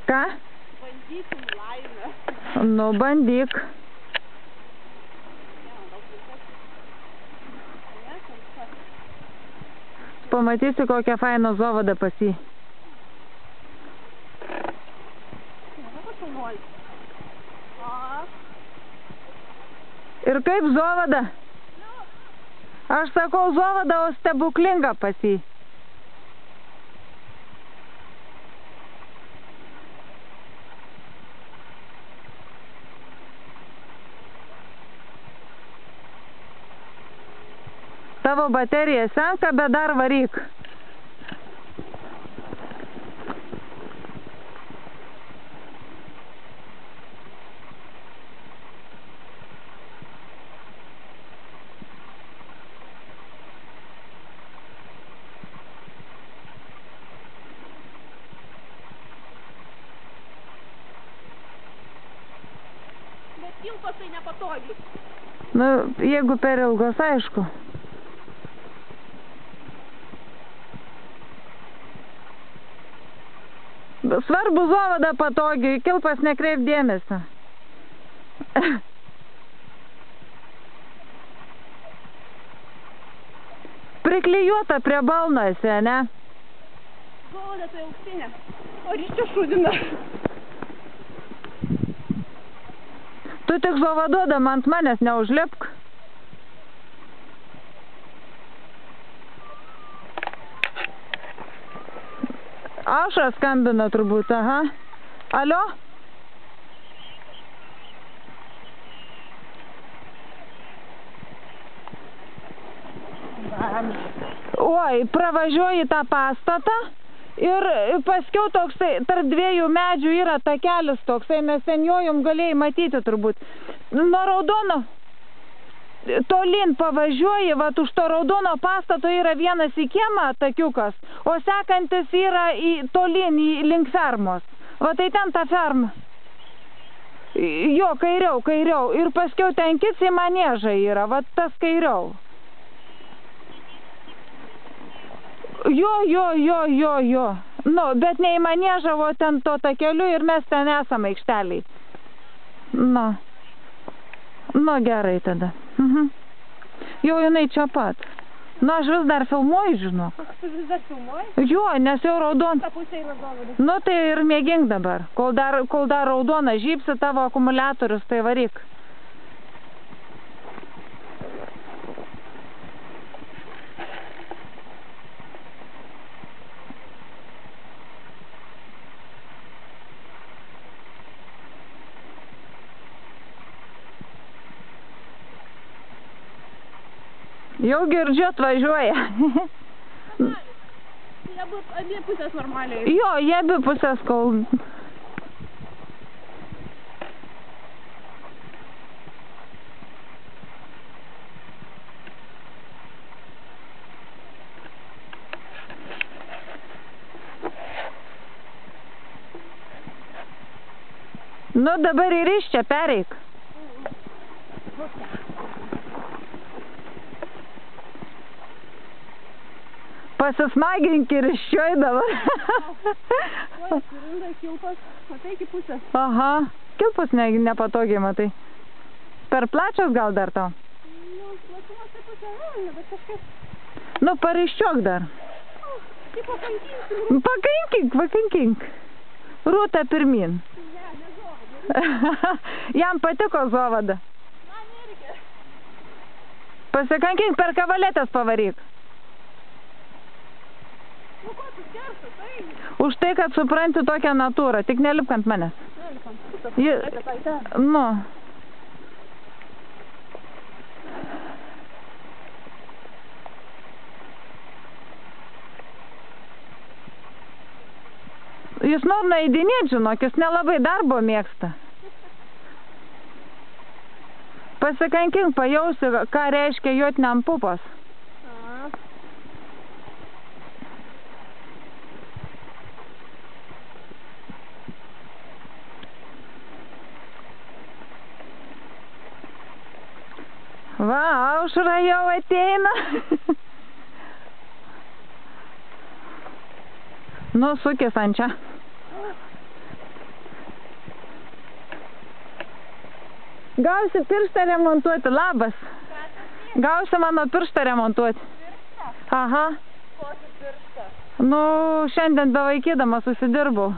Ką? Bandysim laimę. Nu, bandyk. Pamatysi kokią fainą zovadą pas jį. Ir kaip zovada? Aš sakau zovada, o stebuklinga pas jį. Tavo baterija senka, bet dar varyk. Bet kilpas tai nepatogiai. Nu, jeigu per ilgos, aišku. Svarbu zovada patogiai, kilpas nekreip dėmesio. Priklijuota prie balnose, ne? Zovada tai auksinė. O ryščia šūdina. Tu tik zovaduodama ant manęs neužlipk. Aušra skambina turbūt, aha. Alio? Oi, pravažiuoji tą pastatą ir paskiau toksai, tarp dviejų medžių yra takelis toksai, mes ten jojom galėjai matyti turbūt. Nuo raudono tolyn pavažiuoji, vat už to raudono pastato yra vienas į kiemą takiukas, o sekantis yra tolyn link fermos. Va tai ten ta ferma. Jo, kairiau. Ir paskiau ten kits į maniežą yra, va tas kairiau. Jo. Nu, bet ne į maniežą, o ten to takeliu ir mes ten esam aikšteliai. Nu, gerai tada. Jau jinai čia pat. Nu, aš vis dar filmuoju, žinok. Tu vis dar filmuoji? Jo, nes jau raudon. Ta pusė yra zovada. Nu, tai ir mėgink dabar. Kol dar raudona žypsi tavo akumuliatorius, tai varyk. Jau girdžiu, atvažiuoja. Abi pusės normaliai. Jo, jie abi pusės kol... Nu, dabar ir iš čia pereik. Pasismagink ir iščioj dabar. Oi, surinda kilpas. Matai iki pusės. Aha, kilpus nepatogiai matai. Per plačios gal dar tau? Nu, platumas tai pusė rolina, bet kažkaip... Nu, pareiščiok dar. Tai pakankinsiu. Pakankink. Rūta pirmin. Ne zovada. Jam patiko zovada. Man irgi. Pasikankink, per kavaletės pavaryk. Nu, ko tu skersi, tai? Už tai, kad supranti tokią natūrą, tik nelipk ant manęs. Nu. Jis nori naidinėti, žinok, jis nelabai darbo mėgsta. Pasikankink, pajausi, ką reiškia joti ant pupos. Va, Aušra jau ateina. Nu, sukis ant čia. Gausi pirštą remontuoti, labas. Gausi mano pirštą remontuoti. Pirštą? Aha. Kokį pirštą? Nu, šiandien bevaikydama susidirbau.